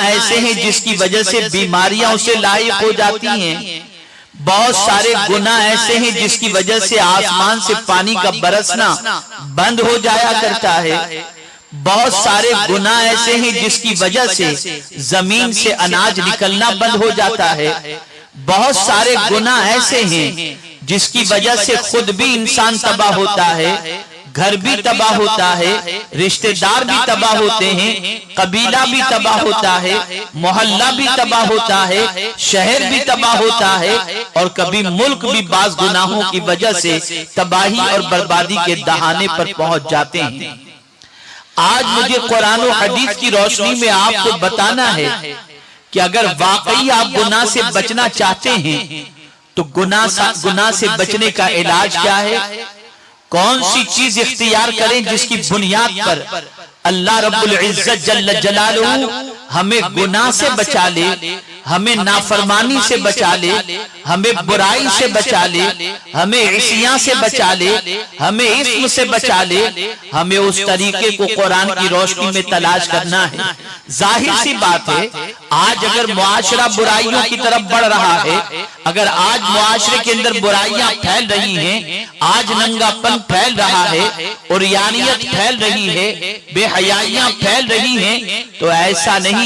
ایسے ہیں جس کی وجہ سے بیماریاں اسے لاحق ہو جاتی ہیں، بہت سارے گناہ ایسے ہیں جس کی وجہ سے آسمان سے پانی کا برسنا بند ہو جایا کرتا ہے، بہت سارے گناہ ایسے ہیں جس کی وجہ سے زمین سے اناج نکلنا بند ہو جاتا ہے، بہت سارے گناہ ایسے ہیں جس کی وجہ سے خود بھی انسان تباہ ہوتا ہے، گھر بھی تباہ ہوتا ہے، رشتہ دار بھی تباہ ہوتے ہیں، قبیلہ بھی تباہ ہوتا ہے، محلہ بھی تباہ ہوتا ہے، شہر بھی تباہ ہوتا ہے، اور کبھی ملک بھی بعض گناہوں کی وجہ سے تباہی اور بربادی کے دہانے پر پہنچ جاتے ہیں۔ آج مجھے قرآن و حدیث کی روشنی میں آپ کو بتانا ہے کہ اگر واقعی آپ گناہ سے بچنا چاہتے ہیں تو گناہ سے بچنے کا علاج کیا ہے؟ کون سی چیز اختیار کریں جس کی بنیاد پر اللہ رب العزت جل جلالہ ہمیں گناہ سے بچا لے، ہمیں نافرمانی سے بچا لے، ہمیں برائی سے بچا لے، ہمیں عصیاں سے بچا لے، ہمیں اسم سے بچا لے۔ ہمیں اس طریقے کو قرآن کی روشنی میں تلاش کرنا ہے۔ ظاہر سی بات ہے، آج اگر معاشرہ برائیوں کی طرف بڑھ رہا ہے، اگر آج معاشرے کے اندر برائیاں پھیل رہی ہیں، آج ننگا پن پھیل رہا ہے، عریانیت پھیل رہی ہے، بے حیائیاں پھیل رہی ہیں، تو ایسا نہیں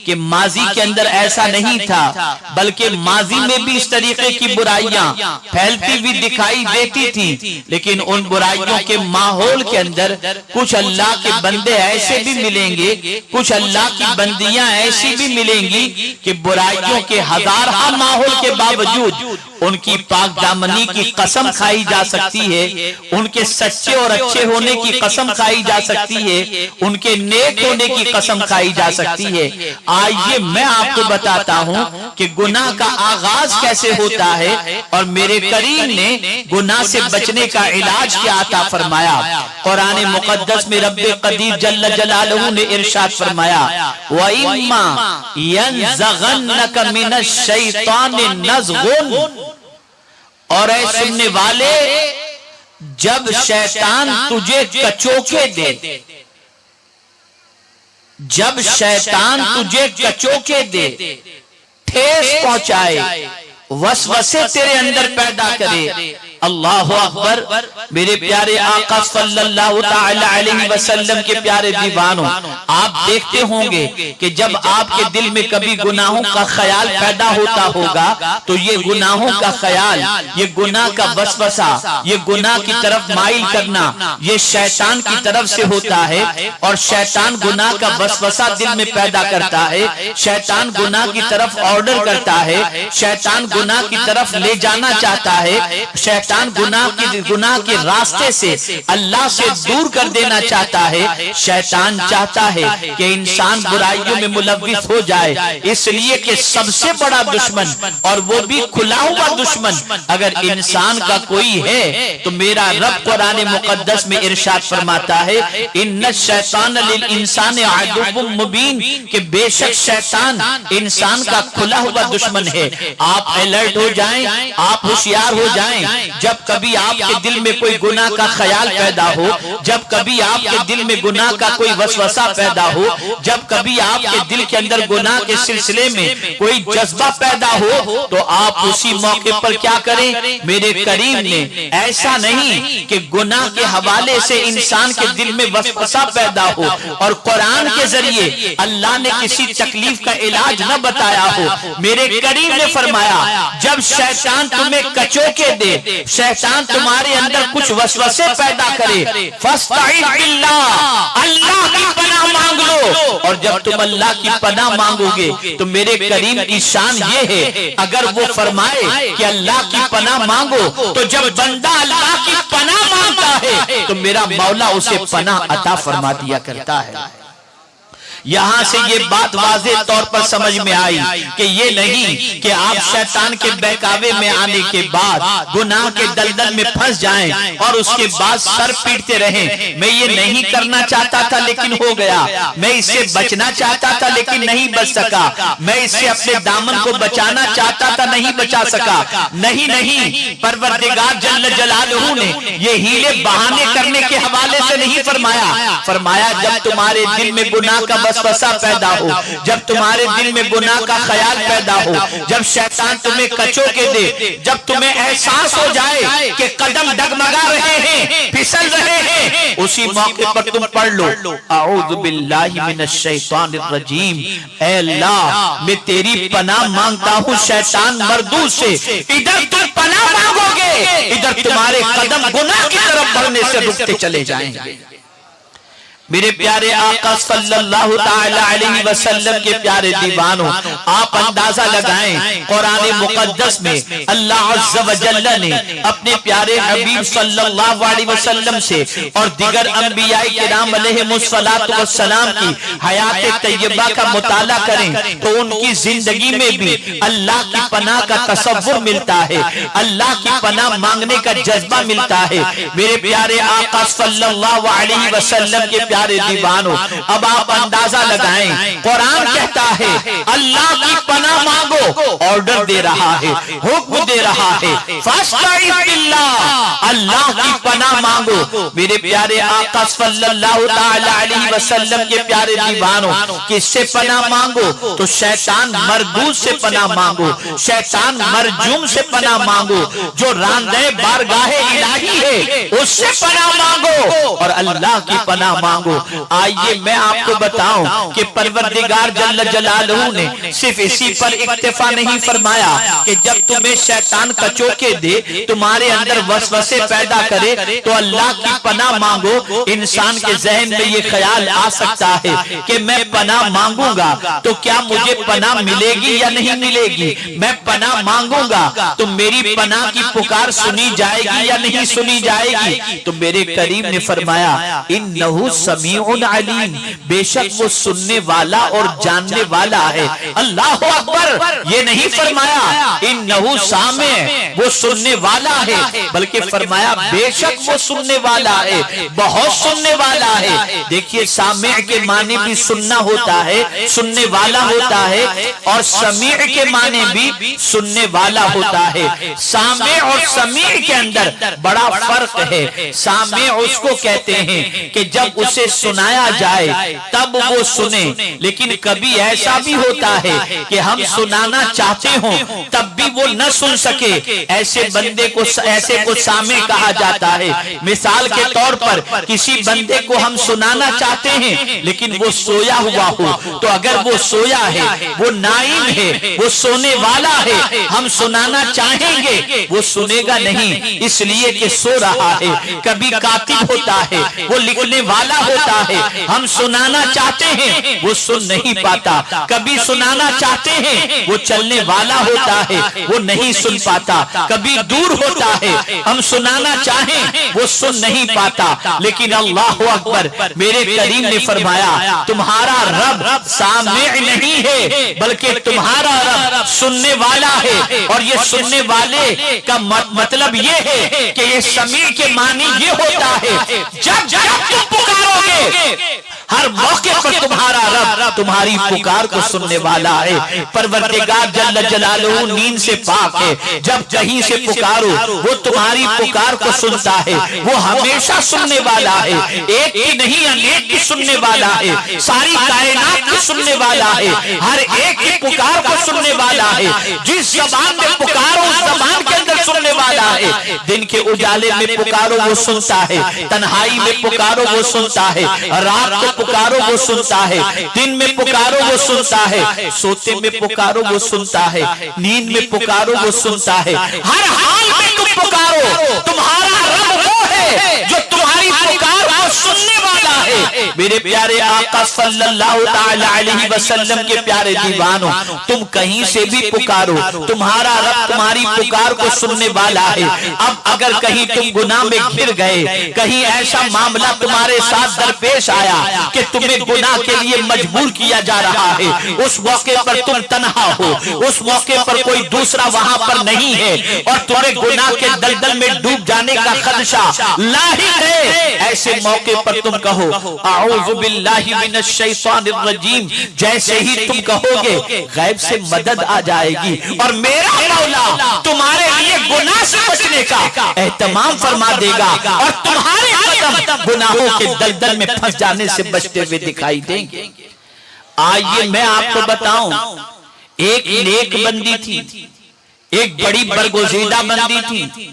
کہ ماضی کے اندر ایسا نہیں تھا، بلکہ ماضی میں بھی اس طریقے کی برائیاں پھیلتی ہوئی دکھائی دیتی تھی، لیکن ان برائیوں کے ماحول کے اندر کچھ اللہ کے بندے ایسے بھی ملیں گے، کچھ اللہ کی بندیاں ایسی بھی ملیں گی کہ برائیوں کے ہزارہ ماحول کے باوجود ان کی پاک دامنی کی قسم کھائی جا سکتی ہے، ان کے سچے اور اچھے ہونے کی قسم کھائی جا سکتی ہے، ان کے نیک ہونے کی قسم کھائی جا سکتی ہے۔ آئیے میں آپ کو بتاتا ہوں کہ گناہ کا آغاز کیسے ہوتا ہے، اور میرے کریم نے گناہ سے بچنے کا علاج کیا عطا فرمایا۔ قرآن مقدس میں رب قدیر جل جلالہ نے ارشاد فرمایا وَإِمَّا يَنزَغَنَّكَ مِنَ الشَّيْطَانِ نَزْغٌ، اور اے سننے والے، جب شیطان تجھے کچوکے دے، جب شیطان تجھے کچوکے دے، ٹھیس پہنچائے، وسوسے تیرے اندر پیدا کرے، اللہ اکبر۔ میرے پیارے آقا صلی اللہ تعالی علیہ وسلم کے پیارے دیوانوں، آپ دیکھتے ہوں گے کہ جب آپ کے دل میں کبھی گناہوں کا خیال پیدا ہوتا ہوگا تو یہ گناہوں کا خیال، یہ گناہ کا وسوسہ، یہ گناہ کی طرف مائل کرنا، یہ شیطان کی طرف سے ہوتا ہے، اور شیطان گناہ کا وسوسہ دل میں پیدا کرتا ہے، شیطان گناہ کی طرف آرڈر کرتا ہے، شیطان گناہ کی طرف لے جانا چاہتا ہے، شیطان گناہ کے راستے سے اللہ سے دور کر دینا چاہتا ہے۔ شیطان چاہتا ہے کہ انسان برائیوں میں ملوث ہو جائے، اس لیے کہ سب سے بڑا دشمن، اور وہ بھی کھلا ہوا دشمن اگر انسان کا کوئی ہے تو میرا رب قرآن مقدس میں ارشاد فرماتا ہے ان الشیطان للانسان عدو مبین، کہ بے شک شیطان انسان کا کھلا ہوا دشمن ہے۔ آپ الرٹ ہو جائیں، آپ ہوشیار ہو جائیں، جب کبھی آپ کے دل میں کوئی گناہ کا خیال پیدا ہو، جب کبھی آپ کے دل میں گناہ کا کوئی وسوسہ پیدا ہو، جب کبھی آپ کے دل کے اندر گناہ کے سلسلے میں کوئی جذبہ پیدا ہو، تو آپ اسی موقع پر کیا کریں؟ میرے کریم نے ایسا نہیں کہ گناہ کے حوالے سے انسان کے دل میں وسوسہ پیدا ہو اور قرآن کے ذریعے اللہ نے کسی تکلیف کا علاج نہ بتایا ہو۔ میرے کریم نے فرمایا جب شیطان تمہیں کچوکے دے، شیطان تمہارے اندر کچھ وسوسے پیدا کرے، فاستعذ باللہ، اللہ کی پناہ مانگ لو، اور جب تم اللہ کی پناہ مانگو گے تو میرے کریم کی شان یہ ہے، اگر وہ فرمائے کہ اللہ کی پناہ مانگو تو جب بندہ اللہ کی پناہ مانگتا ہے تو میرا مولا اسے پناہ عطا فرما دیا کرتا ہے۔ یہاں سے یہ بات واضح طور پر سمجھ میں آئی کہ یہ نہیں کہ آپ شیطان کے بہکاوے میں آنے کے بعد گناہ کے دلدل میں پھنس جائیں اور اس کے بعد سر پیٹتے رہیں، میں یہ نہیں کرنا چاہتا تھا لیکن ہو گیا، میں اس سے بچنا چاہتا تھا لیکن نہیں بچ سکا، میں اس سے اپنے دامن کو بچانا چاہتا تھا نہیں بچا سکا۔ نہیں، پروردگار جل جلالہ نے یہ ہیلے بہانے کرنے کے حوالے سے نہیں فرمایا، فرمایا جب تمہارے دل میں گناہ کا وسوسہ پیدا ہو، جب تمہارے دل میں گناہ کا خیال پیدا ہو، جب شیطان تمہیں کچوکے دے، جب تمہیں احساس ہو جائے کہ قدم ڈگمگا رہے ہیں، پھسل رہے ہیں، اسی موقع پر تم پڑھ لو اعوذ باللہ من الشیطان الرجیم، اے اللہ میں تیری پناہ مانگتا ہوں شیطان مردود سے۔ ادھر تم پناہ مانگو گے، ادھر تمہارے قدم گناہ کی طرف بڑھنے سے رکتے چلے جائیں گے۔ میرے پیارے آقا صلی اللہ تعالی علیہ وسلم کے پیارے دیوانوں، آپ اندازہ لگائیں قرآن مقدس میں اللہ عز و جل نے اپنے پیارے حبیب صلی اللہ علیہ وسلم سے اور دیگر انبیاء کرام علیہم السلام کی حیات طیبہ کا مطالعہ کریں تو ان کی زندگی میں بھی اللہ کی پناہ کا تصور ملتا ہے، اللہ کی پناہ مانگنے کا جذبہ ملتا ہے۔ میرے پیارے آقا صلی اللہ علیہ وسلم کے پیارے دیوانوں، اب آپ اندازہ لگائیں قرآن کہتا ہے اللہ کی پناہ مانگو، آرڈر دے رہا ہے، حکم دے رہا ہے، فاستعذ باللہ، اللہ کی پناہ مانگو۔ میرے پیارے آقا صلی اللہ تعالی علیہ وسلم کے پیارے دیوانوں، کس سے پناہ مانگو تو شیطان مردود سے پناہ مانگو، شیطان مرجوم سے پناہ مانگو، جو راندہ بارگاہ الہی ہے اس سے پناہ مانگو اور اللہ کی پناہ مانگو۔ آئیے میں آپ کو بتاؤں کہ پروردگار جل جلالہ نے صرف اسی پر اکتفا نہیں فرمایا کہ جب تمہیں شیطان کچوکے دے، تمہارے اندر وسوسے پیدا کرے تو اللہ کی پناہ مانگو۔ انسان کے ذہن میں یہ خیال آ سکتا ہے کہ میں پناہ مانگوں گا تو کیا مجھے پناہ ملے گی یا نہیں ملے گی، میں پناہ مانگوں گا تو میری پناہ کی پکار سنی جائے گی یا نہیں سنی جائے گی۔ تو میرے کریم نے فرمایا انہو سمیع علیم، بے شک وہ سننے والا اور جاننے والا ہے۔ اللہ اکبر، یہ نہیں فرمایا انہو سامع، وہ سننے والا ہے، بلکہ فرمایا بے شک وہ سننے والا ہے، بہت سننے والا ہے۔ دیکھیے سامع کے معنی بھی سننا ہوتا ہے، سننے والا ہوتا ہے، اور سمیع کے معنی بھی سننے والا ہوتا ہے۔ سامع اور سمیع کے اندر بڑا فرق ہے۔ سامع اس کو کہتے ہیں کہ جب اسے سنایا جائے تب وہ سنے، لیکن کبھی ایسا بھی ہوتا ہے کہ ہم سنانا چاہتے ہوں تب بھی وہ نہ سن سکے، ایسے بندے کو ایسے کو سامع کہا جاتا ہے۔ مثال کے طور پر کسی بندے کو ہم سنانا چاہتے ہیں لیکن وہ سویا ہوا ہو، تو اگر وہ سویا ہے، وہ نائم ہے، وہ سونے والا ہے، ہم سنانا چاہیں گے وہ سنے گا نہیں، اس لیے کہ سو رہا ہے۔ کبھی کاتب ہوتا ہے، وہ لکھنے والا ہوتا ہے، ہم سنانا چاہتے ہیں وہ سن نہیں پاتا۔ کبھی سنانا چاہتے ہیں وہ چلنے والا ہوتا ہے، وہ نہیں سن پاتا۔ کبھی دور ہوتا ہے، ہم سنانا چاہیں وہ سن نہیں پاتا۔ لیکن اللہ اکبر، میرے کریم نے فرمایا تمہارا رب سامع نہیں ہے بلکہ تمہارا رب سننے والا ہے، اور یہ سننے والے کا مطلب یہ ہے کہ یہ سمیع کے معنی یہ ہوتا ہے جب جب تم پکارو گے ہر موقع پر تمہارا رب تمہاری پکار کو سننے والا ہے۔ پروردگار جل جلالہ نیند سے پاک ہے، جب کہیں سے پکارو وہ تمہاری پکار کو سنتا ہے، وہ ہمیشہ سننے والا ہے، ایک کی نہیں انیک کی سننے والا ہے، ساری کائنات کی سننے والا ہے، ہر ایک کی پکار کو سننے والا ہے۔ جس زبان میں پکارو اس زبان کے اندر سننے والا ہے۔ دن کے اجالے میں پکارو وہ سنتا ہے، تنہائی میں پکارو وہ سنتا ہے، رات کو پکارو وہ سنتا ہے، دن میں پکارو وہ سنتا ہے، سوتے میں پکارو وہ سنتا ہے، نیند میں پکارو وہ سنتا ہے، ہر حال میں تم پکارو، تمہارا رب وہ ہے جو تمہاری پکار کو سننے والا ہے۔ میرے پیارے آقا صلی اللہ تعالی علیہ وسلم کے پیارے دیوانوں، تم کہیں سے بھی پکارو تمہارا رب تمہاری پکار کو سننے والا ہے۔ اب اگر کہیں تم گناہ میں گر گئے، کہیں ایسا معاملہ تمہارے ساتھ درپیش آیا کہ تمہیں گناہ کے لیے مجبور کیا جا رہا ہے، اس موقع پر تم تنہا ہو، اس موقع پر کوئی دوسرا وہاں پر نہیں ہے اور تمہیں گناہ کے دلدل میں ڈوب جانے کا خدشہ لاحق ہے، ایسے موقع پر تم کہو اعوذ باللہ من الشیطان الرجیم۔ جیسے ہی تم کہو گے غیب سے مدد آ جائے گی اور میرا مولا تمہارے لیے گناہ سے بچنے کا اہتمام فرما دے گا اور تمہارے قدم گناہوں کے دلدل میں پھنس جانے سے بچتے ہوئے دکھائی دیں گے۔ آئیے میں آپ کو بتاؤں، ایک نیک بندی تھی، ایک بڑی برگزیدہ بندی تھی،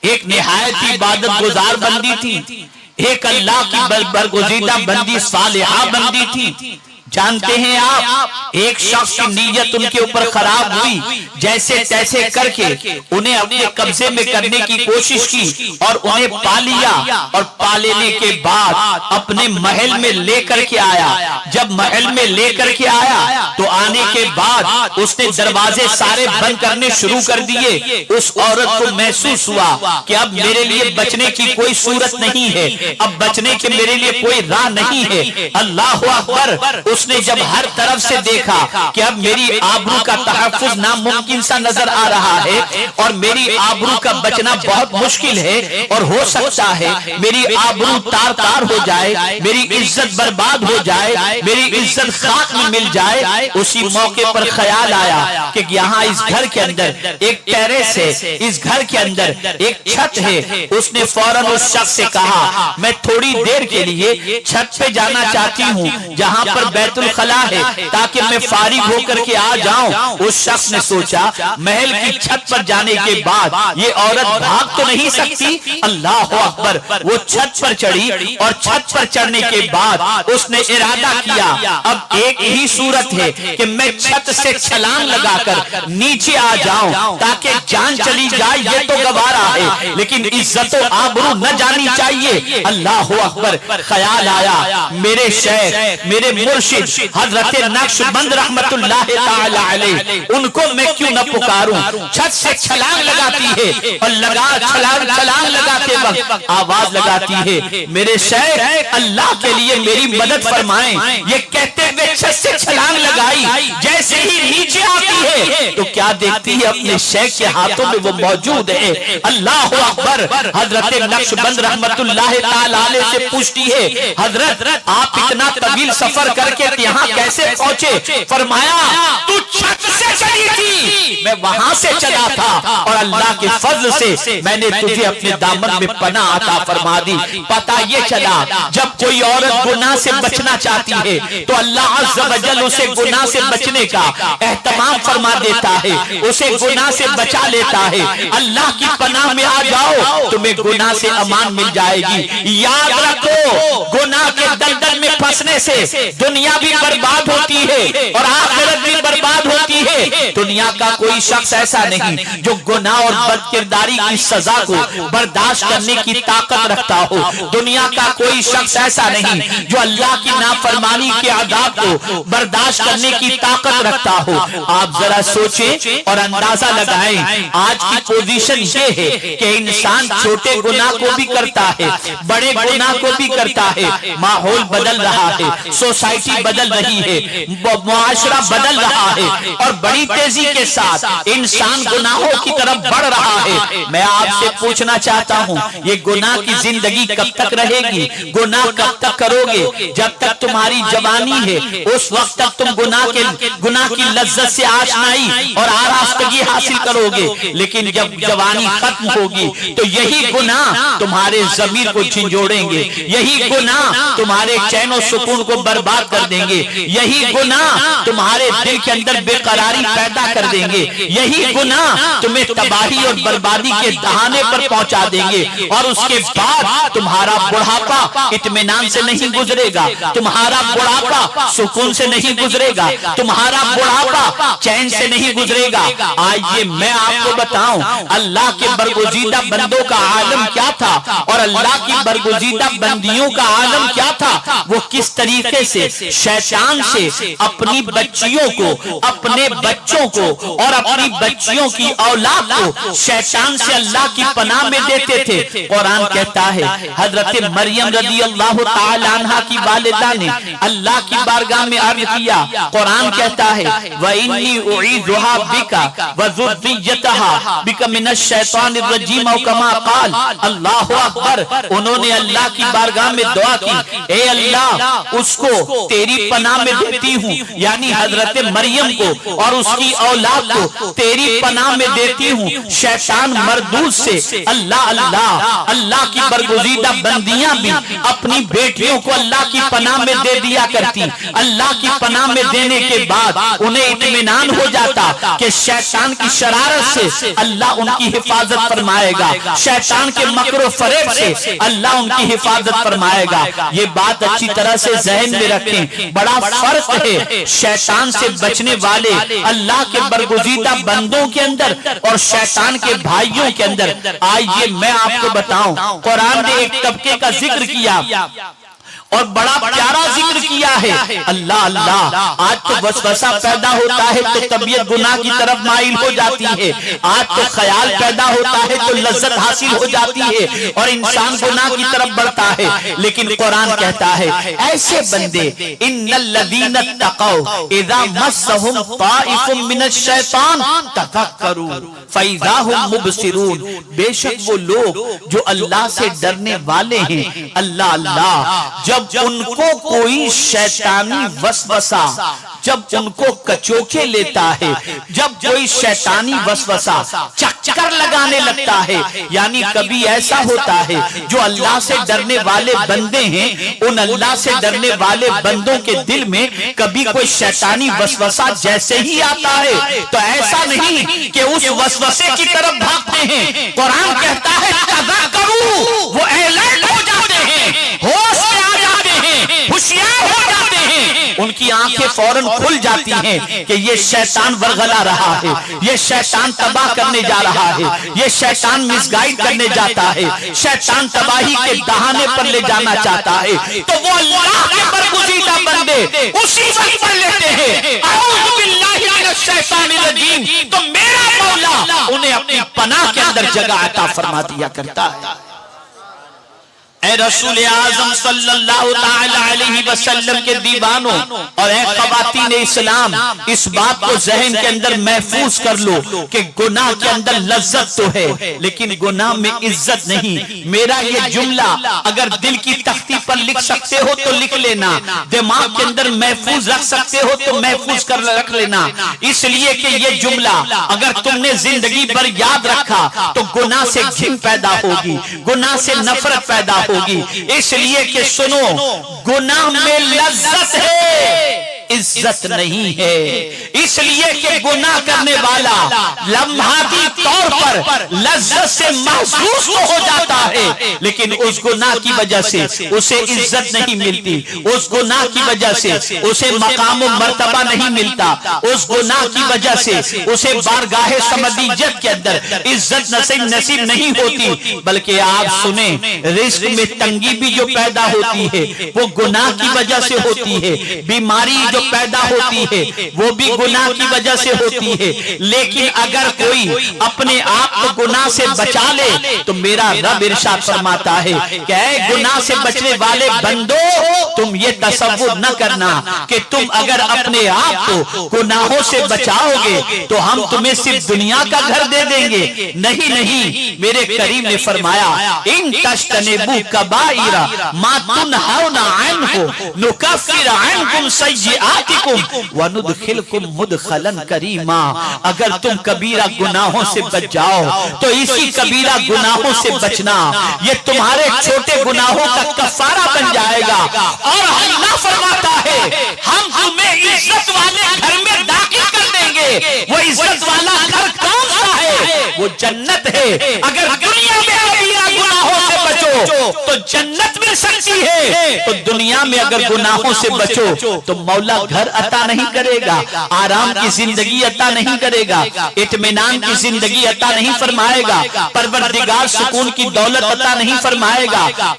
ایک نہایت عبادت گزار بندی تھی، ایک اللہ کی برگزیدہ بندی صالحہ بندی تھی۔ جانتے ہیں آپ، ایک شخص کی نیت ان کے اوپر خراب ہوئی، جیسے تیسے کر کے انہیں اپنے قبضے میں کرنے کی کوشش کی اور انہیں پا لیا، اور پا لینے کے بعد اپنے محل میں لے کر کے آیا۔ جب محل میں لے کر کے آیا تو آنے کے بعد اس نے دروازے سارے بند کرنے شروع کر دیے۔ اس عورت کو محسوس ہوا کہ اب میرے لیے بچنے کی کوئی صورت نہیں ہے، اب بچنے کے میرے لیے کوئی راہ نہیں ہے۔ اللہ اکبر! اس نے جب ہر طرف سے دیکھا کہ اب میری آبرو کا تحفظ ناممکن سا نظر آ رہا ہے اور میری آبرو کا بچنا بہت مشکل ہے، اور ہو سکتا ہے میری آبرو تار تار ہو جائے، میری عزت برباد ہو جائے، میری عزت خاک میں مل جائے، اسی موقع پر خیال آیا کہ یہاں اس گھر کے اندر ایک ٹیریس ہے، اس گھر کے اندر ایک چھت ہے۔ اس نے فوراً اس شخص سے کہا میں تھوڑی دیر کے لیے چھت پہ جانا چاہتی ہوں جہاں پر بیت الخلا ہے، تاکہ میں فارغ ہو کر کے آ جاؤں۔ اس شخص نے سوچا محل کی چھت پر جانے کے بعد یہ عورت بھاگ تو نہیں سکتی۔ اللہ اکبر! وہ چھت پر چڑھی اور چھت پر چڑھنے کے بعد اس نے ارادہ کیا اب ایک ہی صورت ہے کہ میں چھت سے چھلانگ لگا کر نیچے آ جاؤں تاکہ جان چلی جائے، یہ تو گوارا ہے لیکن عزت و آبرو نہ جانی چاہیے۔ اللہ اکبر! خیال آیا میرے شیخ، میرے مرشد حضرت نقشبند رحمت اللہ تعالی علیہ، ان کو میں کیوں نہ پکاروں؟ چھت سے چھلانگ لگاتی ہے اور چھلانگ لگاتے وقت آواز لگاتی ہے میرے شیخ اللہ کے لیے میری مدد فرمائیں۔ یہ کہتے ہوئے چھت سے چھلانگ لگائی، جیسے ہی نیچے آتی ہے تو کیا دیکھتی ہے؟ اپنے شیخ کے ہاتھوں میں وہ موجود ہے۔ اللہ اکبر! حضرت نقشبند رحمت اللہ تعالی علیہ سے پوچھتی ہے حضرت آپ اتنا طویل سفر کر کے یہاں کیسے پہنچے؟ فرمایا تو چھت سے چلی تھی، میں وہاں سے چلا تھا اور اللہ کے فضل سے میں نے تجھے اپنے دامن میں پناہ عطا فرما دی۔ پتہ یہ چلا جب کوئی عورت گناہ سے بچنا چاہتی ہے تو اللہ عز و جل اسے گناہ سے بچنے کا اہتمام فرما دیتا ہے، اسے گناہ سے بچا لیتا ہے۔ اللہ کی پناہ میں آ جاؤ، تمہیں گناہ سے امان مل جائے گی۔ یاد رکھو گناہ کے دلدل میں پھنسنے سے دنیا بھی برباد ہوتی ہے اور آخرت بھی برباد ہوتی ہے۔ دنیا کا کوئی شخص ایسا نہیں جو گناہ اور بد کرداری کی سزا کو برداشت کرنے کی طاقت رکھتا ہو۔ دنیا کا کوئی شخص ایسا نہیں جو اللہ کی نافرمانی کے عذاب کو برداشت کرنے کی طاقت رکھتا ہو۔ آپ ذرا سوچیں اور اندازہ لگائیں، آج کی پوزیشن یہ ہے کہ انسان چھوٹے گناہ کو بھی کرتا ہے، بڑے گناہ کو بھی کرتا ہے۔ ماحول بدل رہا ہے، سوسائٹی بدل رہی ہے، معاشرہ بدل رہا ہے اور بڑی تیزی کے ساتھ انسان گناہوں کی طرف بڑھ رہا ہے۔ میں آپ سے پوچھنا چاہتا ہوں یہ گناہ کی زندگی کب تک رہے گی؟ گناہ کب تک کرو گے؟ جب تک تمہاری جوانی ہے اس وقت تک تم گناہ کی لذت سے آشنائی اور آراستگی حاصل کرو گے، لیکن جب جوانی ختم ہوگی تو یہی گناہ تمہارے ضمیر کو جھنجھوڑیں گے، یہی گناہ تمہارے چین و سکون کو برباد کر دیں گے، یہی گناہ تمہارے دل کے اندر بے قراری پیدا کر دیں گے، یہی گناہ تمہیں تباہی اور بربادی کے دہانے پر پہنچا دیں گے، اور اس کے بعد تمہارا بڑھاپا اطمینان سے نہیں گزرے گا، تمہارا بڑھاپا سکون سے نہیں گزرے گا، تمہارا بڑھاپا چین سے نہیں گزرے گا۔ آئیے میں آپ کو بتاؤں اللہ کے برگزیدہ بندوں کا عالم کیا تھا اور اللہ کی برگزیدہ بندیوں کا عالم کیا تھا۔ وہ کس طریقے سے شیطان سے اپنی بچیوں کو، اپنے بچوں کو اور اپنی بچیوں کی اولاد کو شیطان سے اللہ کی پناہ میں دیتے تھے۔ قرآن کہتا ہے حضرت مریم رضی اللہ تعالی عنہ کی والدہ نے اللہ کی بارگاہ میں عرض کیا، قرآن کہتا ہے وَإِنِّي أُعِيذُهَا بِكَ وَذُرِّيَّتَهَا بِكَ مِنَ الشَّيْطَانِ الرَّجِيمِ أَوْ كَمَا قَالَ۔ اللہ اکبر! انہوں نے اللہ کی بارگاہ میں دعا کی، اے اللہ اس کو تیری پناہ میں دیتی ہوں، یعنی حضرت مریم کو اور اور اس کی اولاد کو تیری پناہ میں دیتی ہوں شیطان مردود سے۔ اللہ اللہ، اللہ کی برگزیدہ بندیاں بھی اپنی بیٹیوں کو اللہ کی پناہ میں دے دیا کرتی، اللہ کی پناہ میں دینے کے بعد انہیں اطمینان ہو جاتا کہ شیطان کی شرارت سے اللہ ان کی حفاظت فرمائے گا، شیطان کے مکر و فریب سے اللہ ان کی حفاظت فرمائے گا۔ یہ بات اچھی طرح سے ذہن میں رکھیں، بڑا فرق ہے شیطان سے بچنے والے اللہ کے برگزیدہ بندوں کے اندر اور شیطان کے بھائیوں کے اندر۔ آئیے میں آپ کو بتاؤں، قرآن نے ایک طبقے کا ذکر کیا اور بڑا پیارا ذکر کیا ہے۔ اللہ اللہ، آج تو وسوسہ پیدا ہوتا ہے تو طبیعت گناہ کی طرف مائل ہو جاتی ہے، آج تو خیال پیدا ہوتا ہے تو لذت حاصل ہو جاتی ہے اور انسان گناہ کی طرف بڑھتا ہے، لیکن قرآن کہتا ہے ایسے بندے ان الذین اتقوا اذا مسهم طائف من الشیطان تذکروا فاذا هم مبصرون، بے شک وہ لوگ جو اللہ سے ڈرنے والے ہیں، اللہ اللہ، جب ان کو کوئی شیطانی وسوسہ، جب ان کو کچوکے لیتا ہے، جب کوئی شیطانی وسوسہ چکر لگانے لگتا ہے، یعنی کبھی ایسا ہوتا ہے جو اللہ سے ڈرنے والے بندے ہیں، ان اللہ سے ڈرنے والے بندوں کے دل میں کبھی کوئی شیطانی وسوسہ جیسے ہی آتا ہے تو ایسا نہیں کہ اس وسوسے کی طرف بھاگتے ہیں، قرآن کہتا ہے تذکروا، وہ الرٹ ہو جاتے ہیں، ہوش میں آ جاتے ہیں، ہوشیار ہو جاتے ہیں، ان کی آنکھیں فوراً کھل جاتی ہیں کہ یہ شیطان ورغلا رہا ہے، یہ شیطان تباہ کرنے جا رہا ہے، یہ شیطان مس گائیڈ کرنے جاتا ہے، شیطان تباہی کے دہانے پر لے جانا چاہتا ہے، تو وہ اللہ کے برگزیدہ بندے اسی وقت پڑھ لیتے ہیں اعوذ باللہ من الشیطان الرجیم، تو میرا مولا انہیں اپنی پناہ کے اندر جگہ عطا فرما دیا کرتا ہے۔ اے رسول اعظم صلی اللہ تعالی علیہ وسلم کے دیوانوں اور اے خواتین اسلام، اس بات کو ذہن کے اندر محفوظ کر لو کہ گناہ کے اندر لذت تو ہے لیکن گناہ میں عزت نہیں۔ میرا یہ جملہ اگر دل کی تختی پر لکھ سکتے ہو تو لکھ لینا، دماغ کے اندر محفوظ رکھ سکتے ہو تو محفوظ کر رکھ لینا، اس لیے کہ یہ جملہ اگر تم نے زندگی بھر یاد رکھا تو گناہ سے گھن پیدا ہوگی، گناہ سے نفرت پیدا ہوگی، اس لیے کہ سنو، گناہ میں لذت ہے، عزت نہیں ہے، اس لیے کہ گناہ کرنے والا لمحاتی طور پر لذت سے محسوس تو ہو جاتا ہے لیکن اس گناہ کی وجہ سے اسے عزت نہیں ملتی، اس گناہ کی وجہ سے اسے مقام و مرتبہ نہیں ملتا، اس گناہ کی وجہ سے اسے بارگاہ سمدیجت کے اندر عزت نصیب نہیں ہوتی، بلکہ آپ سنیں رزق میں تنگی بھی جو پیدا ہوتی ہے وہ گناہ کی وجہ سے ہوتی ہے، بیماری جو پیدا ہوتی ہے وہ بھی گناہ کی وجہ سے ہوتی ہے، لیکن اگر کوئی اپنے آپ کو گناہ سے بچا لے تو میرا رب ارشاد فرماتا ہے کہ اے گناہ سے بچنے والے بندو، تم یہ تصور نہ کرنا کہ تم اگر اپنے آپ کو گناہوں سے بچاؤ گے تو ہم تمہیں صرف دنیا کا گھر دے دیں گے، نہیں نہیں، میرے کریم نے فرمایا ان تجتنبوا کبائر ما تنہون عنہ نکفر عنکم سیئاتکم وندخلکم مدخلا کریما، اگر تم کبیرہ گناہوں سے بچ جاؤ تو اسی کبیرہ گناہوں سے بچنا یہ تمہارے چھوٹے گناہوں کا کفارہ بن جائے گا، اور اللہ فرماتا ہے ہم تمہیں عزت والے گھر میں داخل کر دیں گے، وہ عزت والا گھر کون سا ہے؟ وہ جنت ہے، اگر دنیا میں کبیرہ گناہوں سے بچو تو جنت مل سکتی ہے، تو دنیا میں اگر گناہوں سے بچو تو مولا گھر عطا نہیں کرے گا، آرام کی زندگی عطا نہیں کرے گا، اطمینان کی زندگی عطا نہیں فرمائے گا، پروردگار سکون کی دولت عطا نہیں فرمائے گا۔